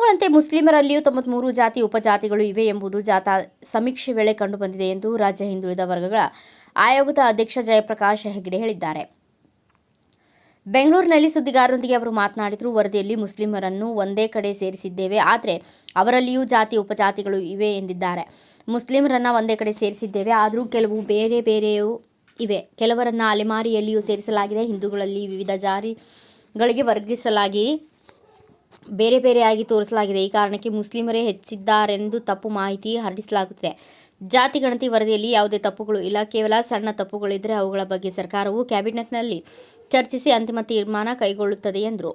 ಹಿಂದೂಗಳಂತೆ ಮುಸ್ಲಿಮರಲ್ಲಿಯೂ 93 ಜಾತಿ ಉಪಜಾತಿಗಳು ಇವೆ ಎಂಬುದು ಜಾತಾ ಸಮೀಕ್ಷೆ ವೇಳೆ ಕಂಡುಬಂದಿದೆ ಎಂದು ರಾಜ್ಯ ಹಿಂದುಳಿದ ವರ್ಗಗಳ ಆಯೋಗದ ಅಧ್ಯಕ್ಷ ಜಯಪ್ರಕಾಶ್ ಹೆಗಡೆ ಹೇಳಿದ್ದಾರೆ. ಬೆಂಗಳೂರಿನಲ್ಲಿ ಸುದ್ದಿಗಾರರೊಂದಿಗೆ ಅವರು ಮಾತನಾಡಿದರು. ವರದಿಯಲ್ಲಿ ಮುಸ್ಲಿಮರನ್ನು ಒಂದೇ ಕಡೆ ಸೇರಿಸಿದ್ದೇವೆ, ಆದರೆ ಅವರಲ್ಲಿಯೂ ಜಾತಿ ಉಪಜಾತಿಗಳು ಇವೆ ಎಂದಿದ್ದಾರೆ. ಮುಸ್ಲಿಮರನ್ನು ಒಂದೇ ಕಡೆ ಸೇರಿಸಿದ್ದೇವೆ, ಆದರೂ ಕೆಲವು ಬೇರೆಯೂ ಇವೆ. ಕೆಲವರನ್ನು ಅಲೆಮಾರಿಯಲ್ಲಿಯೂ ಸೇರಿಸಲಾಗಿದೆ. ಹಿಂದೂಗಳಲ್ಲಿ ವಿವಿಧ ಜಾತಿಗಳಿಗೆ ವರ್ಗೀಕರಿಸಲಾಗಿ ಬೇರೆಯಾಗಿ ತೋರಿಸಲಾಗಿದೆ. ಈ ಕಾರಣಕ್ಕೆ ಮುಸ್ಲಿಮರೇ ಹೆಚ್ಚಿದ್ದಾರೆಂದು ತಪ್ಪು ಮಾಹಿತಿ ಹರಡಿಸಲಾಗುತ್ತಿದೆ. ಜಾತಿ ಗಣತಿ ವರದಿಯಲ್ಲಿ ಯಾವುದೇ ತಪ್ಪುಗಳು ಇಲ್ಲ. ಕೇವಲ ಸಣ್ಣ ತಪ್ಪುಗಳಿದ್ದರೆ ಅವುಗಳ ಬಗ್ಗೆ ಸರ್ಕಾರವು ಕ್ಯಾಬಿನೆಟ್ನಲ್ಲಿ ಚರ್ಚಿಸಿ ಅಂತಿಮ ತೀರ್ಮಾನ ಕೈಗೊಳ್ಳುತ್ತದೆ ಎಂದರು.